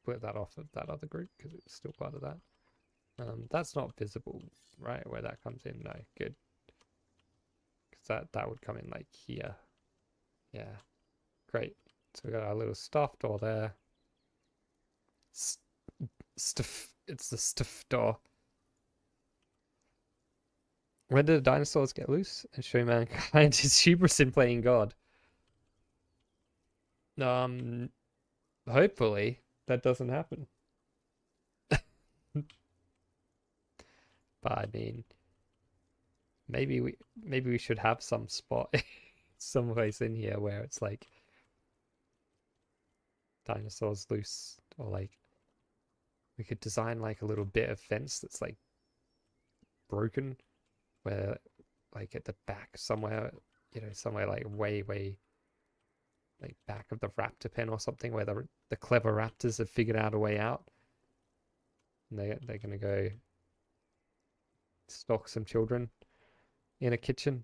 split that off of that other group because it's still part of that. That's not visible, right? Where that comes in, no, good. Because that would come in like here. Yeah, great. So we got our little stuff door there. Stuff. It's the stuff door. When did the dinosaurs get loose and show mankind his hubris in playing God? Hopefully that doesn't happen. But I mean, maybe we should have some spot some place in here where it's like dinosaurs loose, or like we could design like a little bit of fence that's like broken, where like at the back somewhere, somewhere like way like back of the raptor pen or something, where the clever raptors have figured out a way out, and they're gonna go stalk some children in a kitchen.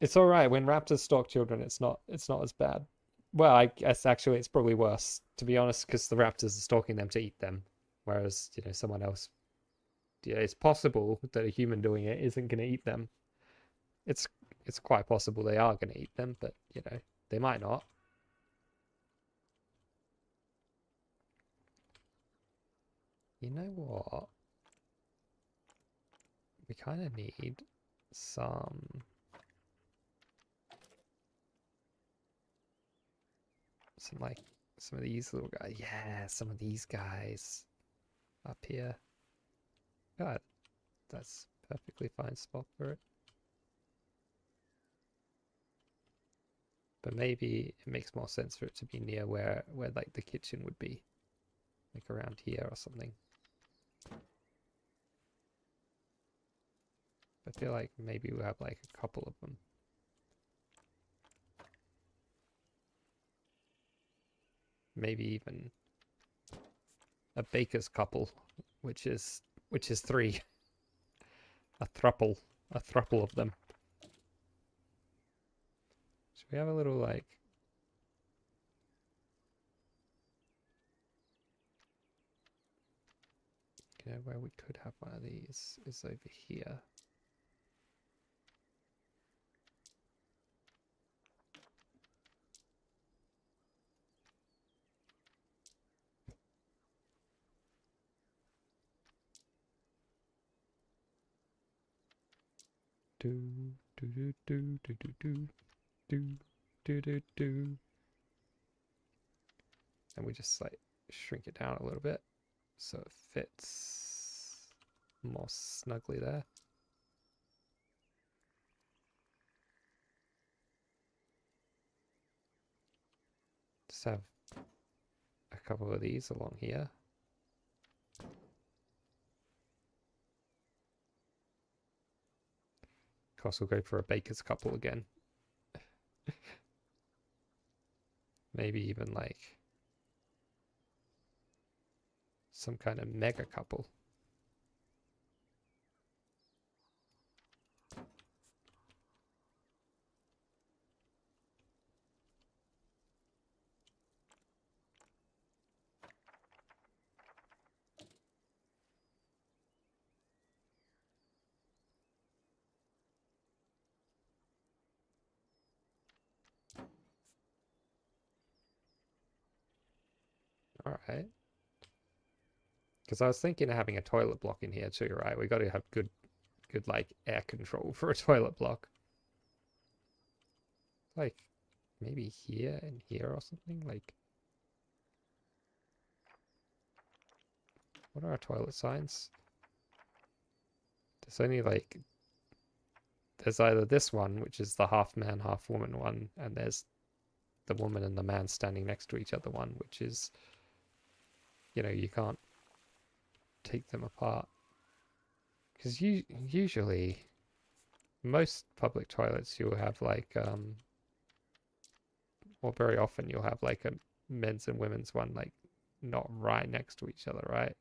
It's all right when raptors stalk children. It's not as bad. Well, I guess actually it's probably worse, to be honest, because the raptors are stalking them to eat them, whereas someone else. It's possible that a human doing it isn't going to eat them. It's quite possible they are going to eat them, but they might not. You know what? We kind of need some some of these little guys. Yeah, some of these guys up here. God, that's perfectly fine spot for it. But maybe it makes more sense for it to be near where like the kitchen would be, like around here or something. I feel like maybe we'll have like a couple of them. Maybe even a baker's couple, which is 3. A thruple of them. Should we have a little like where we could have one of these is over here. Do do do do do do do do do do do. And we just like shrink it down a little bit so it fits more snugly there. Just have a couple of these along here. Of course, we'll go for a baker's couple again. Maybe even like some kind of mega couple. All right. Because I was thinking of having a toilet block in here too, right? We got to have good like air control for a toilet block. Like maybe here and here or something. Like, what are our toilet signs? There's only like, there's either this one, which is the half man, half woman one, and there's the woman and the man standing next to each other one, which is, you can't take them apart. Because usually, most public toilets, you'll have like, or very often you'll have like a men's and women's one, like not right next to each other, right?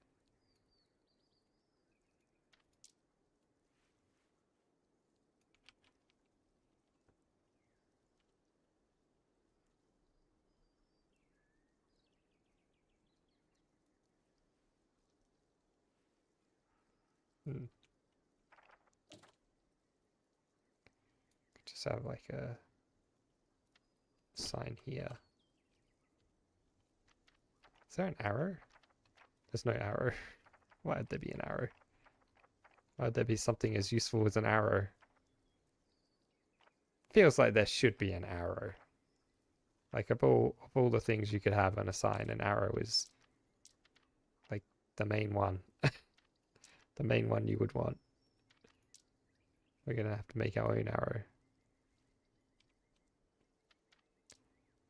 Hmm. Just have like a sign here. Is there an arrow? There's no arrow. Why would there be an arrow? Why would there be something as useful as an arrow? Feels like there should be an arrow. Like of all the things you could have on a sign, an arrow is like the main one. The main one you would want. We're gonna have to make our own arrow.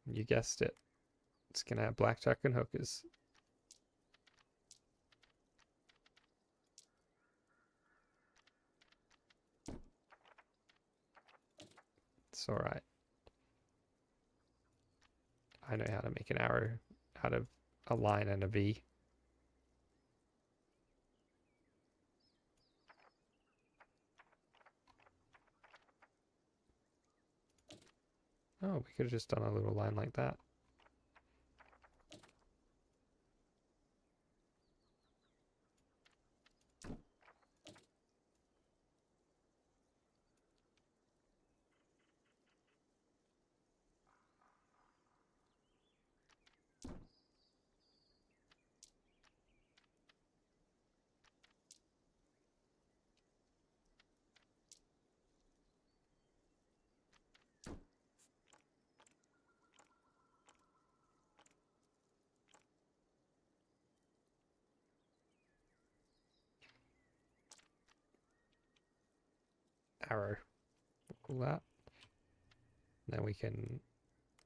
You guessed it. It's gonna have blackjack and hookers. It's alright. I know how to make an arrow out of a line and a V. Oh, we could have just done a little line like that. Arrow. We'll call that. Then we can,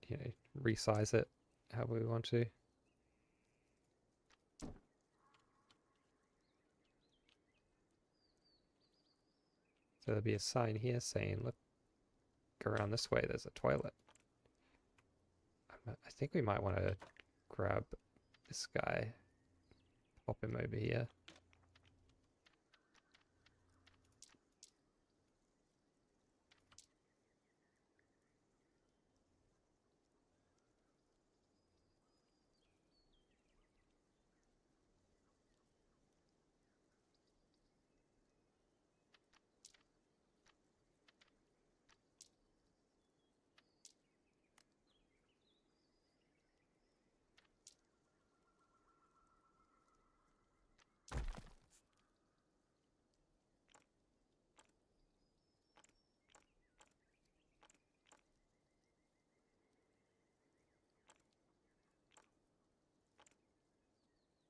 you know, resize it however we want to. So there'll be a sign here saying, look, go around this way, there's a toilet. I think we might want to grab this guy, pop him over here.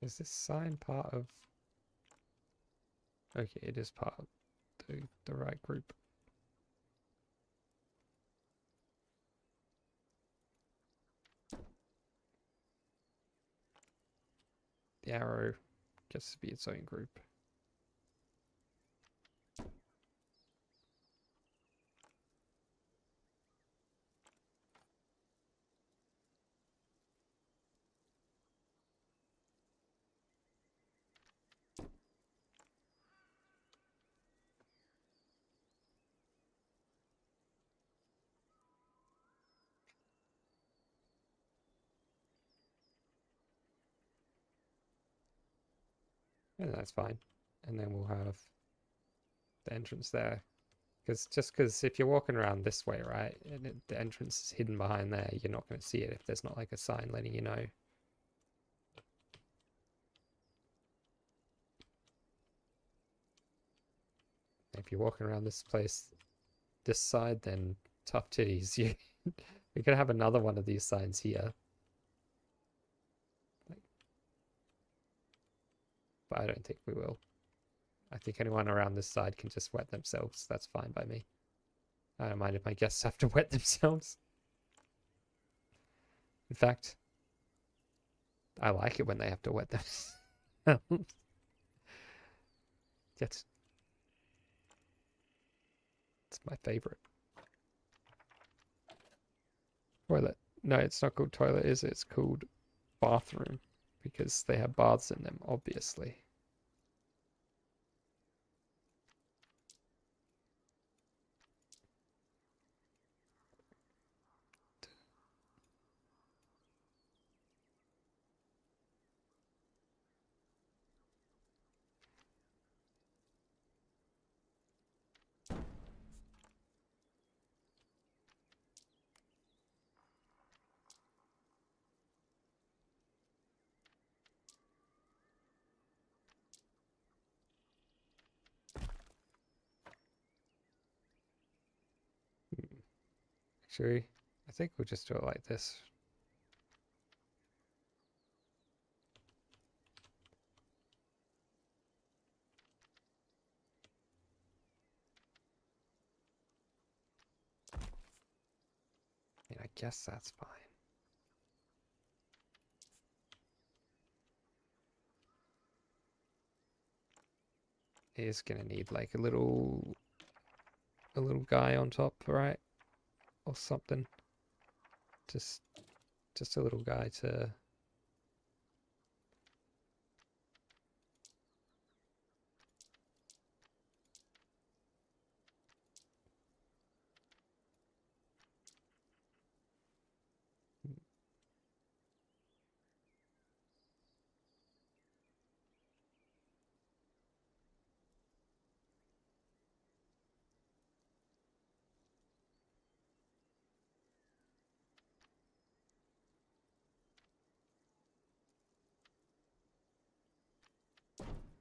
Is this sign part of... Okay, it is part of the right group. The arrow gets to be its own group. And that's fine. And then we'll have the entrance there. Because if you're walking around this way, right, and the entrance is hidden behind there, you're not going to see it if there's not like a sign letting you know. If you're walking around this place, this side, then tough titties. We're going to have another one of these signs here. But I don't think we will. I think anyone around this side can just wet themselves. That's fine by me. I don't mind if my guests have to wet themselves. In fact, I like it when they have to wet themselves. It's my favorite. Toilet. No, it's not called toilet, is it? It's called bathroom. Because they have baths in them, obviously. Actually, I think we'll just do it like this. I mean, I guess that's fine. It is gonna need like a little guy on top, right? Or something. Just a little guy to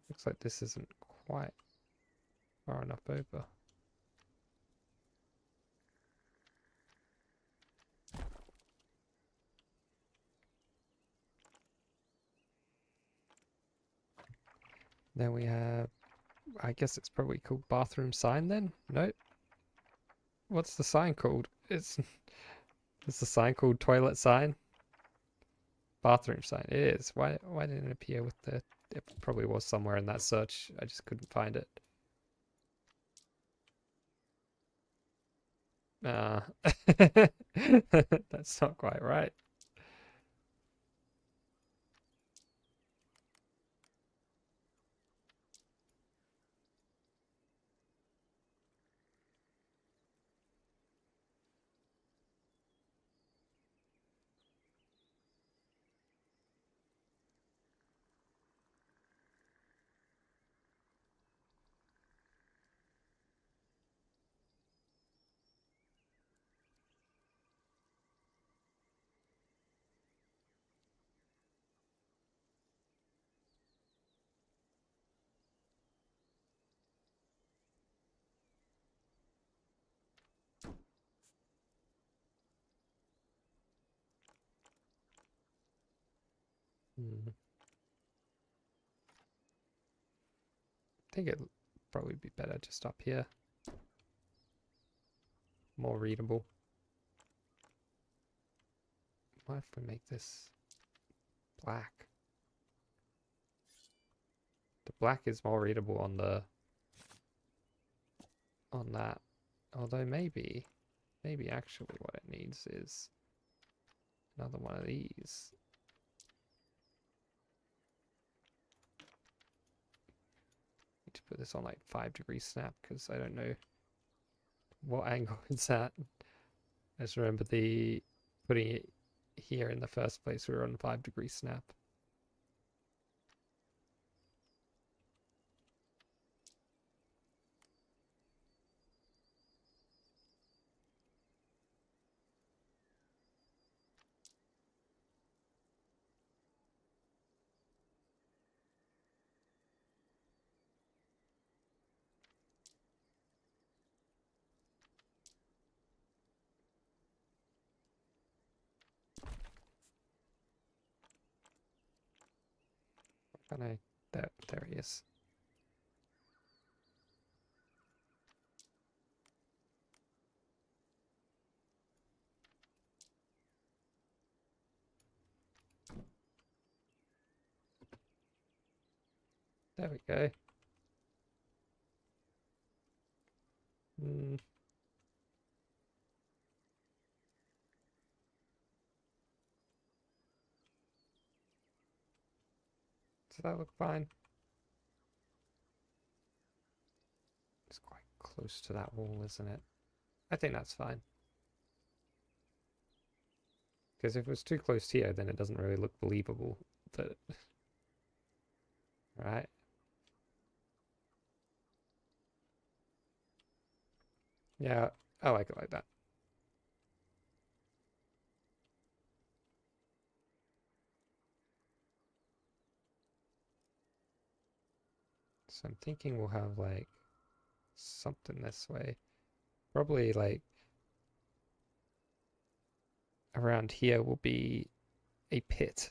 looks like this isn't quite far enough over. Then we have, I guess it's probably called bathroom sign then? No? What's the sign called? Is the sign called toilet sign? Bathroom sign. It is. Why didn't it appear with the... It probably was somewhere in that search. I just couldn't find it. That's not quite right. Hmm. I think it'd probably be better just up here. More readable. What if we make this black? The black is more readable on the that. Although maybe actually what it needs is another one of these. Need to put this on like 5-degree snap because I don't know what angle it's at. I just remember putting it here in the first place. We were on 5-degree snap. Can I? There he is. There we go. Does that look fine? It's quite close to that wall, isn't it? I think that's fine. Because if it was too close here, then it doesn't really look believable. That, right? Yeah, I like it like that. So I'm thinking we'll have like something this way. Probably like around here will be a pit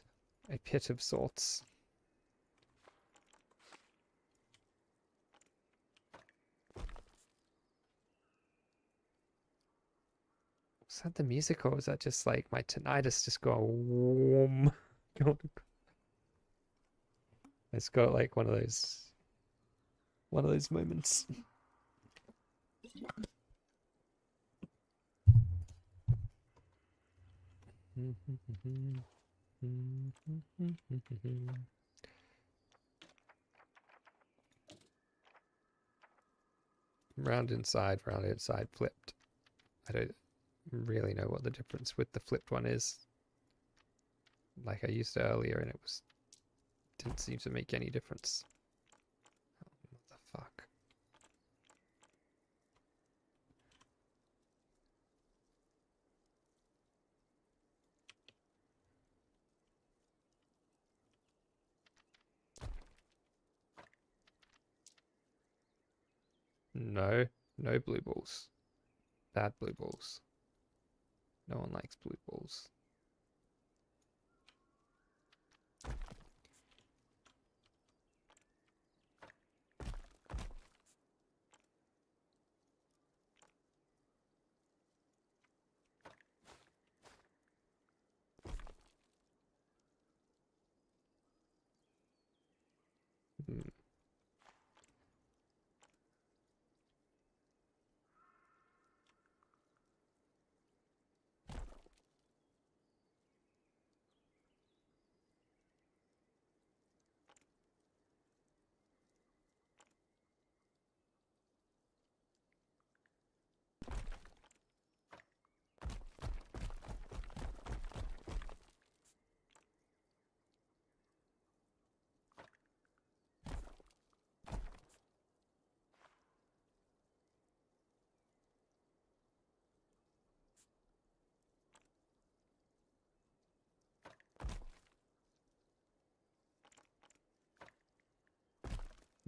of sorts. Is that the music, or is that just like my tinnitus just going warm? It's got like one of those moments. Round inside, flipped. I don't really know what the difference with the flipped one is. Like I used it earlier and it didn't seem to make any difference. Oh, what the fuck? No blue balls. Bad blue balls. No one likes blue balls.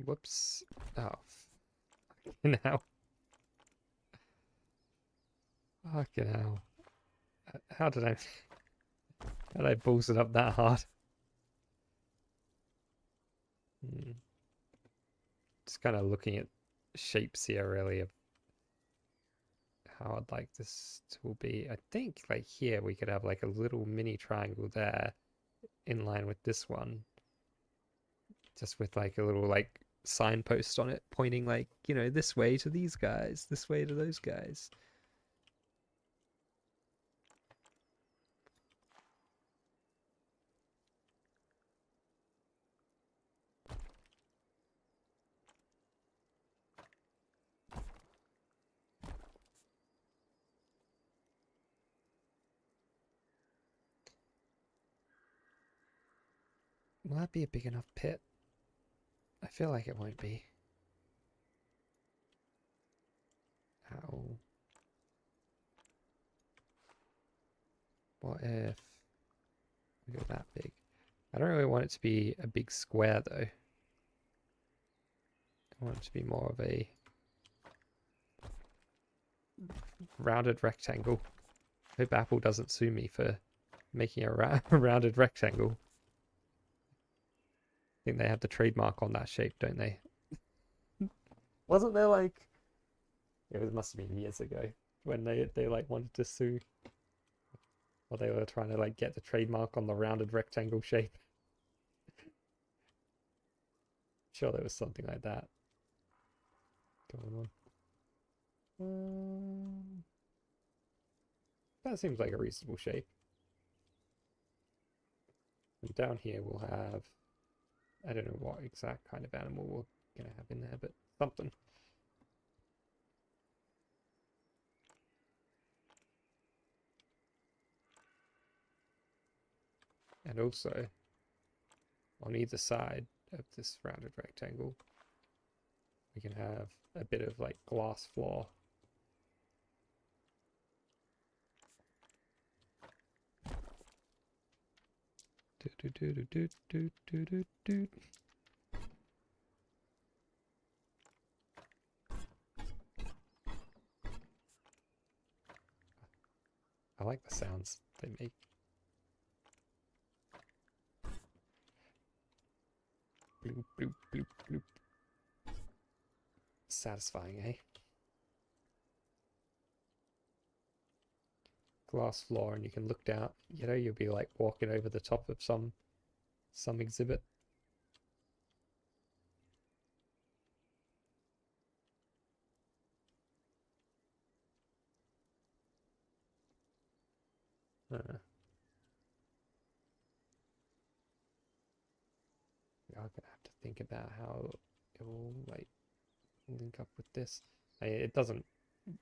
Whoops. Oh. Fucking hell. Fucking hell. How did I balls it up that hard? Just kind of looking at shapes here really of how I'd like this to be. I think like here we could have like a little mini triangle there in line with this one. Just with like a little like signpost on it pointing like, you know, this way to these guys, this way to those guys. Will that be a big enough pit? I feel like it won't be. How? What if we go that big? I don't really want it to be a big square though. I want it to be more of a rounded rectangle. I hope Apple doesn't sue me for making a rounded rectangle. I think they have the trademark on that shape, don't they? Wasn't there like... It must have been years ago when they like wanted to sue. Or they were trying to like get the trademark on the rounded rectangle shape. Sure there was something like that going on. That seems like a reasonable shape. And down here we'll have... I don't know what exact kind of animal we're going to have in there, but something. And also, on either side of this rounded rectangle, we can have a bit of like glass floor. I like the sounds They make bloop bloop bloop bloop. Satisfying, eh? Glass floor, and you can look down. You know, you'll be like walking over the top of some exhibit. I'm gonna have to think about how it will like link up with this. It doesn't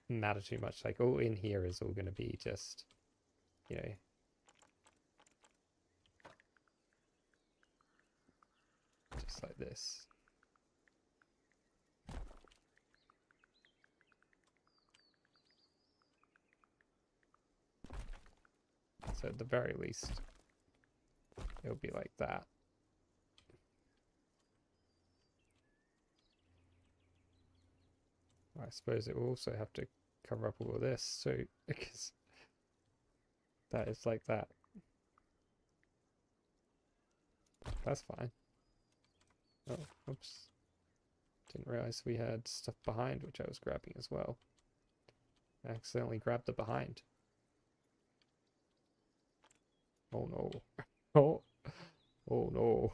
matter too much. Like all in here is all going to be just, you know, just like this. So at the very least, it'll be like that. I suppose it will also have to cover up all of this, so because that is like that. That's fine. Oh, oops. Didn't realize we had stuff behind which I was grabbing as well. I accidentally grabbed the behind. Oh no. Oh, oh no.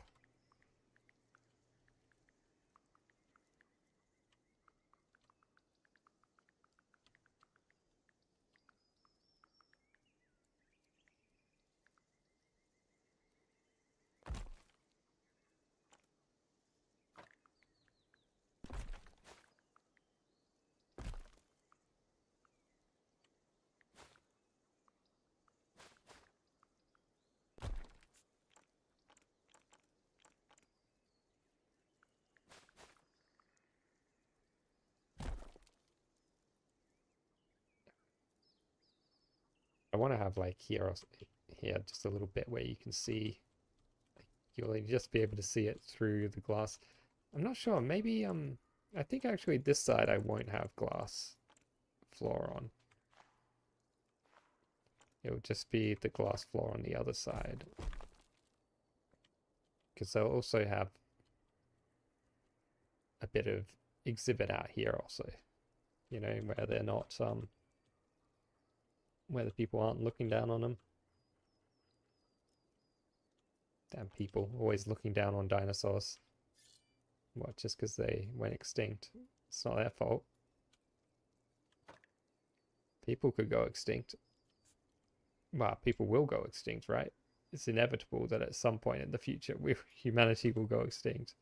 I want to have like here just a little bit where you can see, like, you'll just be able to see it through the glass. I'm not sure, maybe I think actually this side I won't have glass floor on. It'll just be the glass floor on the other side, because they'll also have a bit of exhibit out here also, you know, where they're not where the people aren't looking down on them. Damn people, always looking down on dinosaurs. What, just because they went extinct? It's not their fault. People could go extinct. Well, people will go extinct, right? It's inevitable that at some point in the future, humanity will go extinct.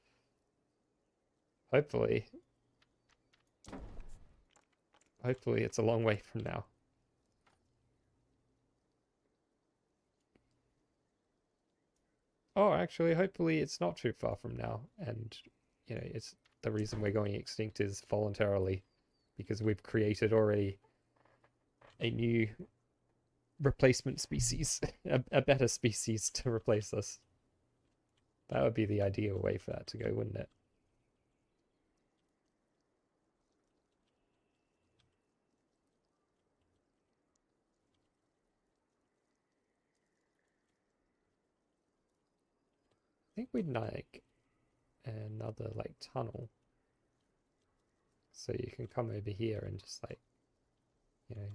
Hopefully. Hopefully it's a long way from now. Oh, actually, hopefully it's not too far from now. And, you know, it's the reason we're going extinct is voluntarily, because we've created already a new replacement species, a better species to replace us. That would be the ideal way for that to go, wouldn't it? I think we'd like another like tunnel, so you can come over here and just like, you know,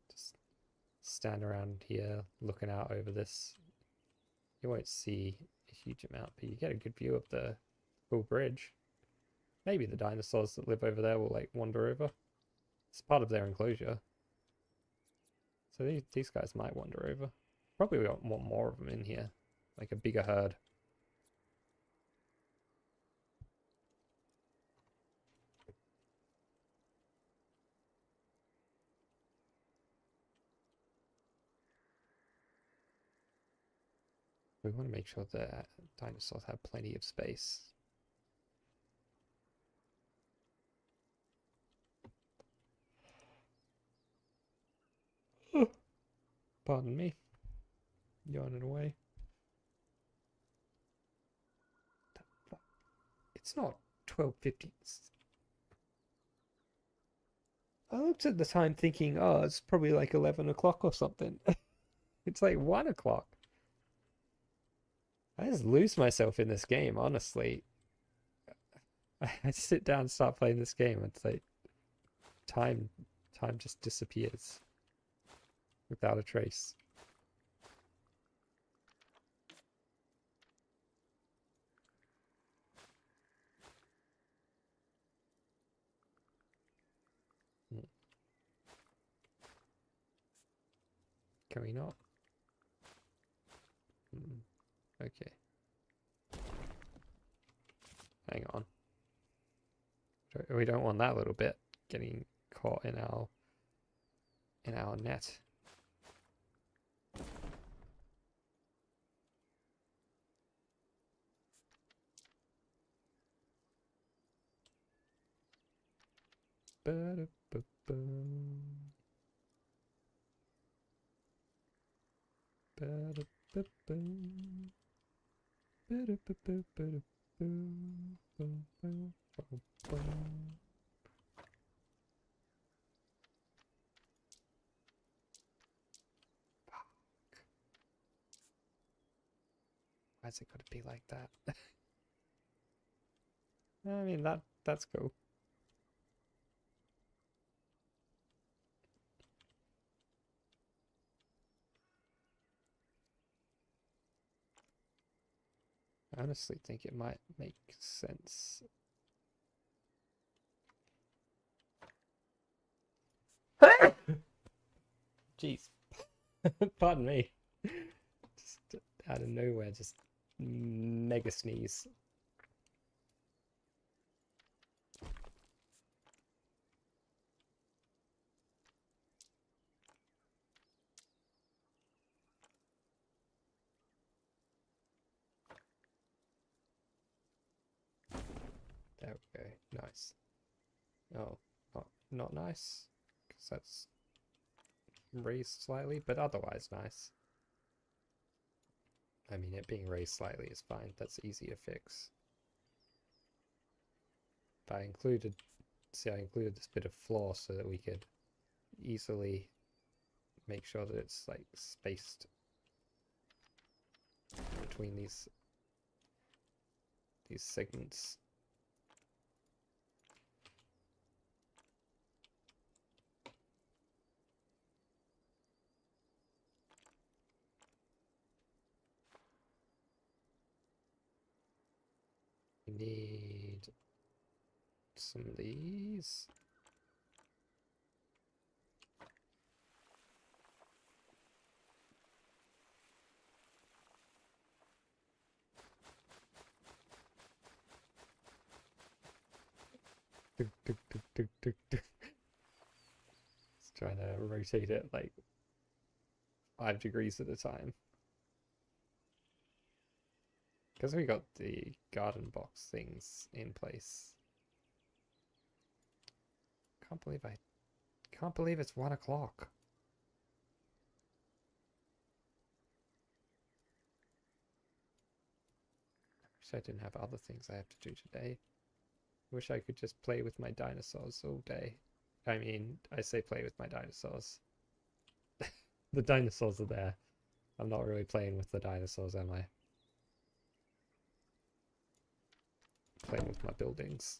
just stand around here looking out over this. You won't see a huge amount, but you get a good view of the full bridge. Maybe the dinosaurs that live over there will like wander over. It's part of their enclosure, so these guys might wander over. Probably we want more of them in here, like a bigger herd. We want to make sure that dinosaurs have plenty of space. Pardon me. Yawning away. It's not 12:50. I looked at the time thinking, oh, it's probably like 11 o'clock or something. It's like 1 o'clock. I just lose myself in this game, honestly. I sit down and start playing this game, and it's like time just disappears without a trace. Can we not? Okay. Hang on. We don't want that little bit getting caught in our net. Why's it got to be like that? I mean, that's cool. I honestly think it might make sense. Jeez. Pardon me. Just out of nowhere, just mega sneeze. There we go. Nice. Oh, not nice. Because that's raised slightly, but otherwise nice. I mean, it being raised slightly is fine. That's easy to fix. But I included this bit of floor so that we could easily make sure that it's like spaced between these segments. We need some of these. Just trying to rotate it like 5 degrees at a time. Because we got the garden box things in place. Can't believe it's 1 o'clock. Wish I didn't have other things I have to do today. Wish I could just play with my dinosaurs all day. I mean, I say play with my dinosaurs. The dinosaurs are there. I'm not really playing with the dinosaurs, am I? Playing with my buildings.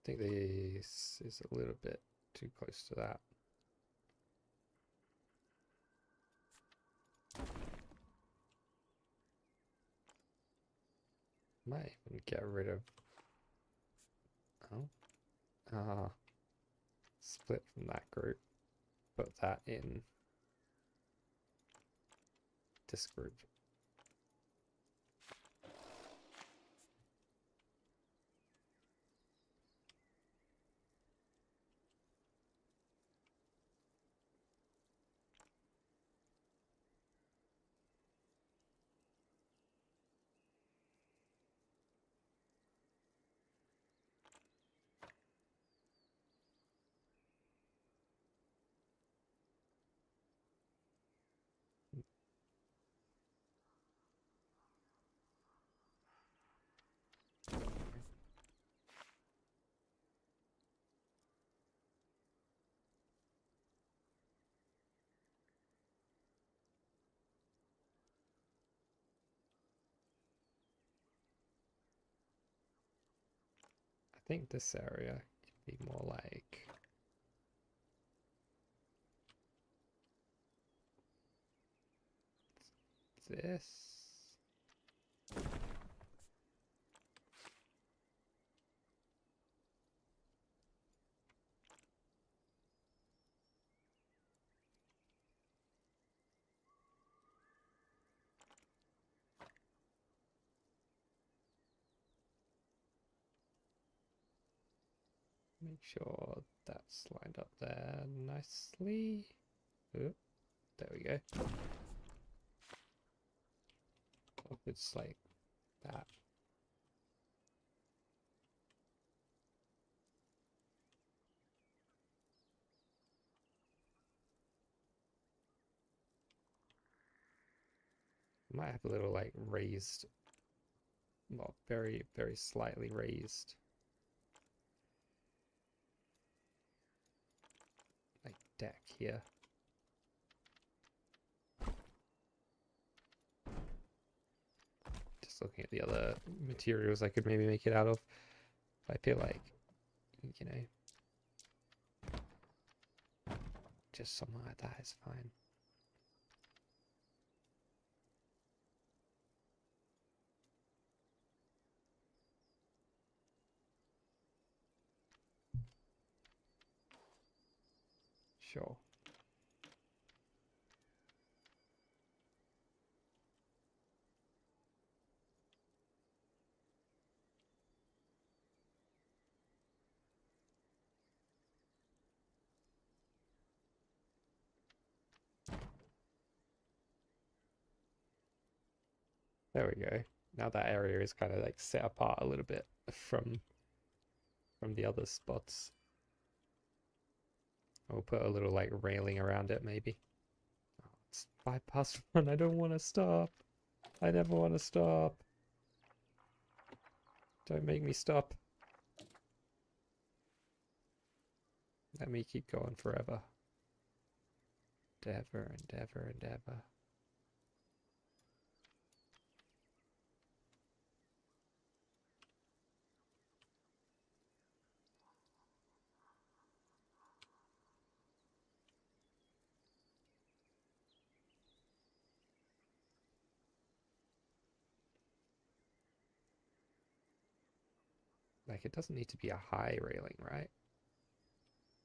I think this is a little bit too close to that. Might even get rid of... Oh. Ah. split from that group. Put that in this group. I think this area could be more like this. Make sure that's lined up there nicely. Oop, there we go. Hope it's like that. Might have a little like raised, well, very, very slightly raised, like deck here. Just looking at the other materials I could maybe make it out of. I feel like, you know, just something like that is fine. Sure. There we go. Now that area is kind of like set apart a little bit from the other spots. I'll put a little like railing around it maybe. Oh, it's 1:05. I don't want to stop. I never want to stop. Don't make me stop. Let me keep going forever. And ever and ever and ever. Like, it doesn't need to be a high railing, right?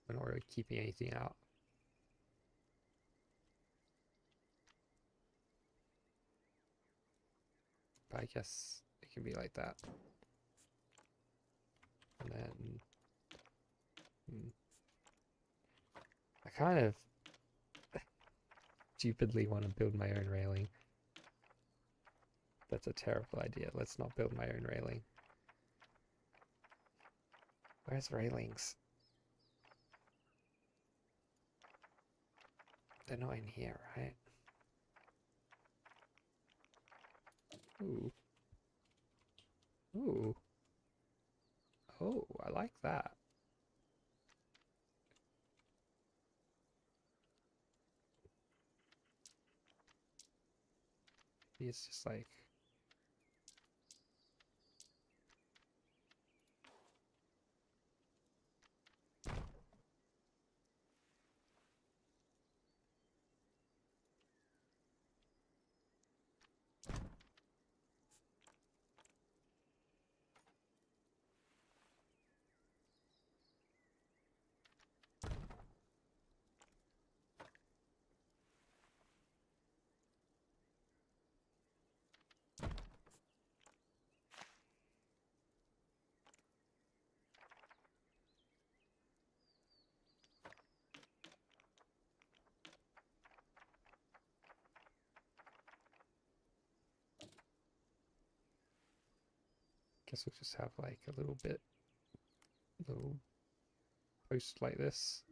We're not really keeping anything out. But I guess it can be like that. And then... I kind of stupidly want to build my own railing. That's a terrible idea. Let's not build my own railing. Where's railings? They're not in here, right? Ooh. Ooh. Oh, I like that. It's just like... Guess we'll just have like a little post like this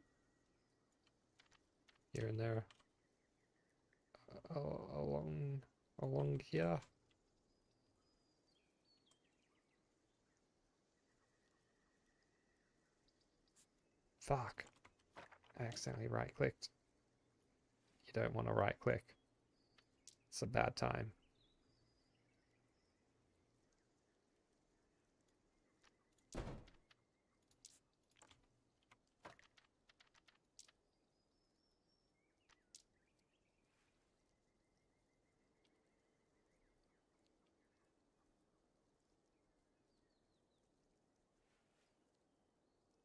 here and there along here. Fuck. I accidentally right-clicked. You don't want to right-click. It's a bad time.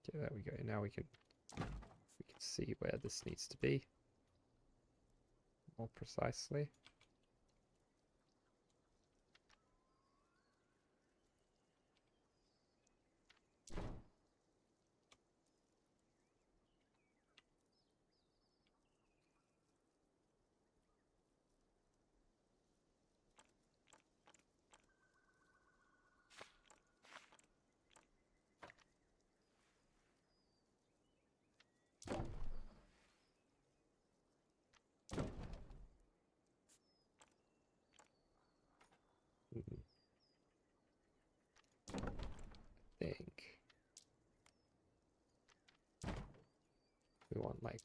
Okay, there we go. Now we can see where this needs to be more precisely. Think we want like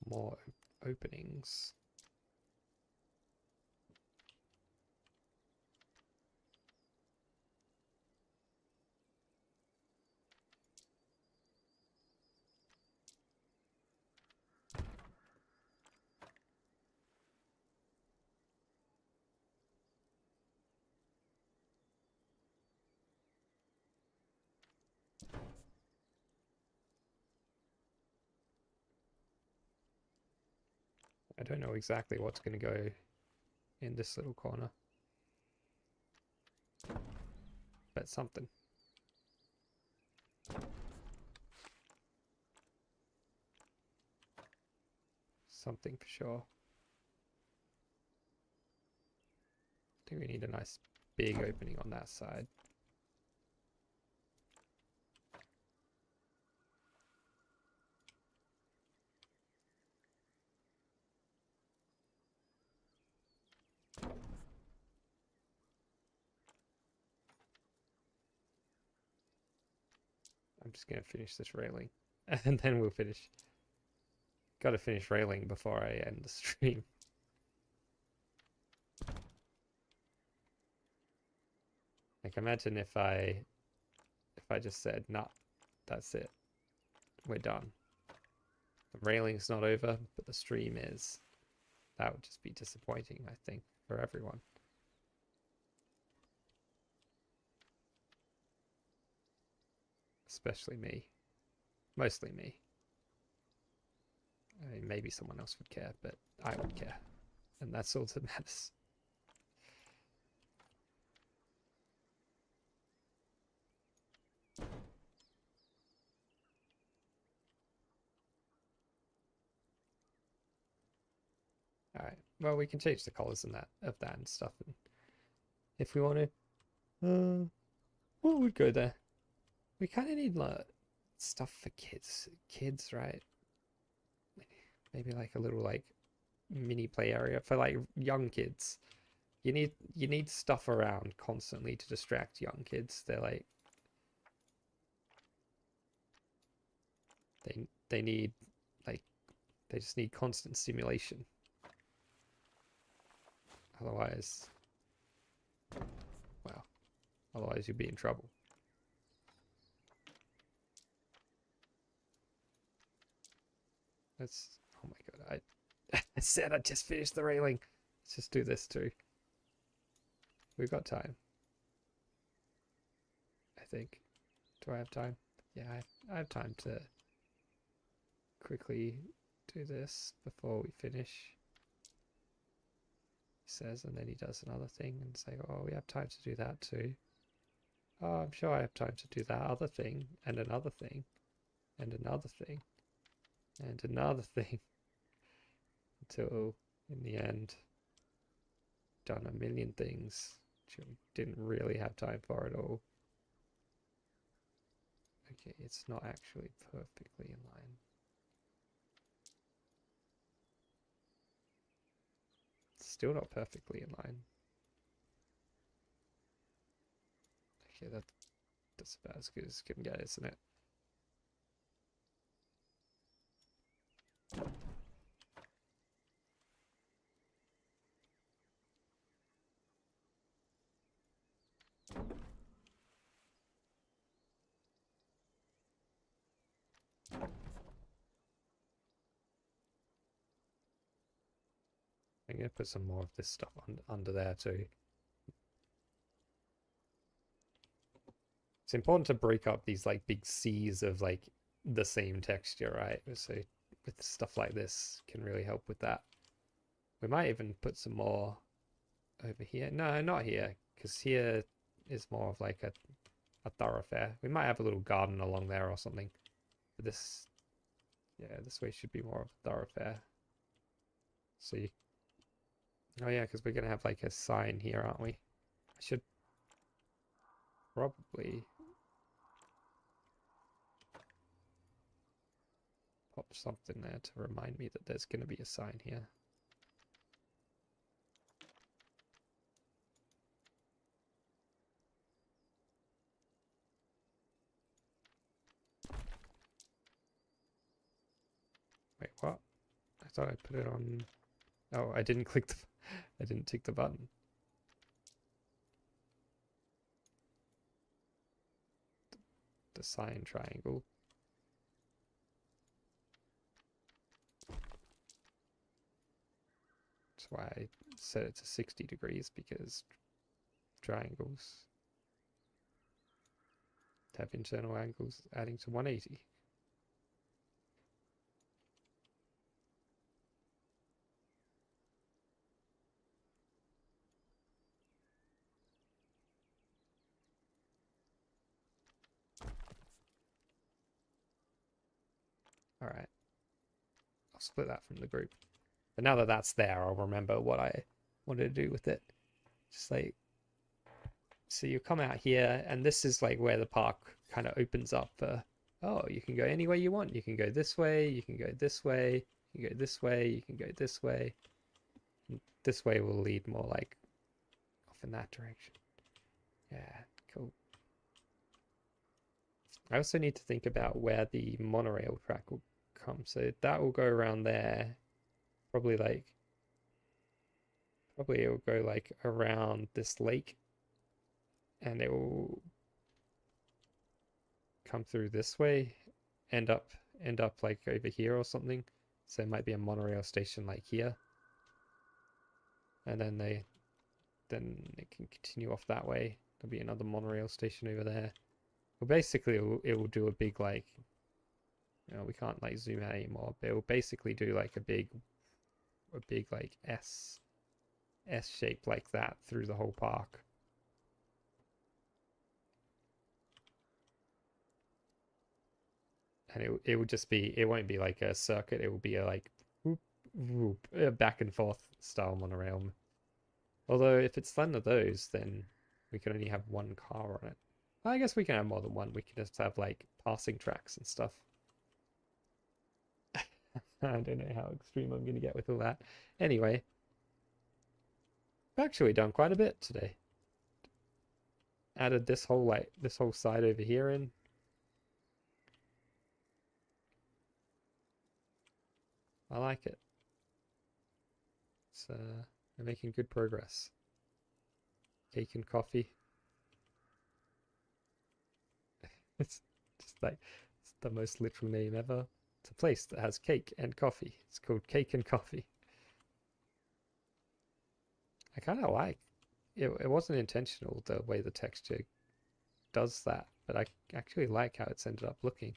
more openings. I don't know exactly what's going to go in this little corner, but something. Something for sure. I think we need a nice big opening on that side. I'm just going to finish this railing and then we'll finish. Got to finish railing before I end the stream. Like imagine if I just said, nah, that's it. We're done. The railing's not over, but the stream is. That would just be disappointing, I think, for everyone. Especially me. Mostly me. I mean, maybe someone else would care, but I would care. And that's all that matters. Alright, well, we can change the colors and that and stuff and if we want to. What would go there? We kind of need like stuff for kids, right? Maybe like a little like mini play area for like young kids. You need stuff around constantly to distract young kids. They're like they need like they just need constant stimulation. Otherwise, well, otherwise you'd be in trouble. Let's, oh my god, I said I just finished the railing. Let's just do this too. We've got time. I think. Do I have time? Yeah, I have time to quickly do this before we finish. He says, and then he does another thing and say, oh, we have time to do that too. Oh, I'm sure I have time to do that other thing, and another thing, and another thing, and another thing. Until, in the end, done a million things. texture we didn't really have time for at all. Okay, it's not actually perfectly in line. It's still not perfectly in line. Okay, that's about as good as it can get, isn't it? I'm gonna put some more of this stuff under there too. It's important to break up these like big seas of like the same texture, right? So with stuff like this can really help with that. We might even put some more over here. No, not here, because here is more of like a thoroughfare. We might have a little garden along there or something. But this, yeah, this way should be more of a thoroughfare. So you, oh yeah, because we're gonna have like a sign here, aren't we? I should probably pop something there to remind me that there's gonna be a sign here. Wait, what? I thought I put it on. Oh, I didn't click the. I didn't tick the button. The sign triangle. That's why I set it to 60 degrees, because triangles have internal angles adding to 180. All right, I'll split that from the group. But now that that's there, I'll remember what I wanted to do with it. Just like, so you come out here, and this is like where the park kind of opens up for, oh, you can go any way you want. You can go this way, you can go this way, you can go this way, you can go this way. And this way will lead more like off in that direction. Yeah, cool. I also need to think about where the monorail track will come. So that will go around there. Probably it will go like around this lake, and it will come through this way, end up like over here or something. So it might be a monorail station like here, and then it can continue off that way. There'll be another monorail station over there. Well, basically it will do a big like, you know, we can't like zoom out anymore, but it will basically do like a big like S shape like that through the whole park. And it would just be, it won't be like a circuit, it will be a like whoop, whoop, a back and forth style monorail. Although if it's one of those, then we can only have one car on it. I guess we can have more than one. We can just have like passing tracks and stuff. I don't know how extreme I'm going to get with all that. Anyway, we've actually done quite a bit today. Added this whole side over here in. I like it. It's we're making good progress. Cake and coffee. It's just like, it's the most literal name ever. It's a place that has cake and coffee. It's called Cake and Coffee. I kind of like it. It wasn't intentional the way the texture does that, but I actually like how it's ended up looking.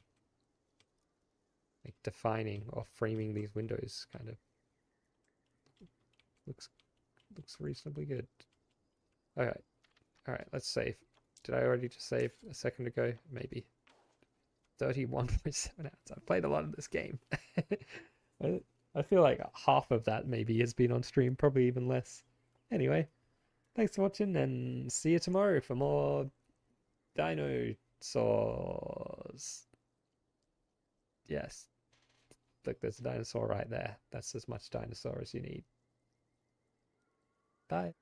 Like defining or framing these windows kind of looks reasonably good. Okay. Alright, let's save. Did I already just save a second ago? Maybe. 31.7 hours. I've played a lot of this game. I feel like half of that maybe has been on stream, probably even less. Anyway, Thanks for watching, and see you tomorrow for more dinosaurs. Yes. Look, there's a dinosaur right there. That's as much dinosaur as you need. Bye.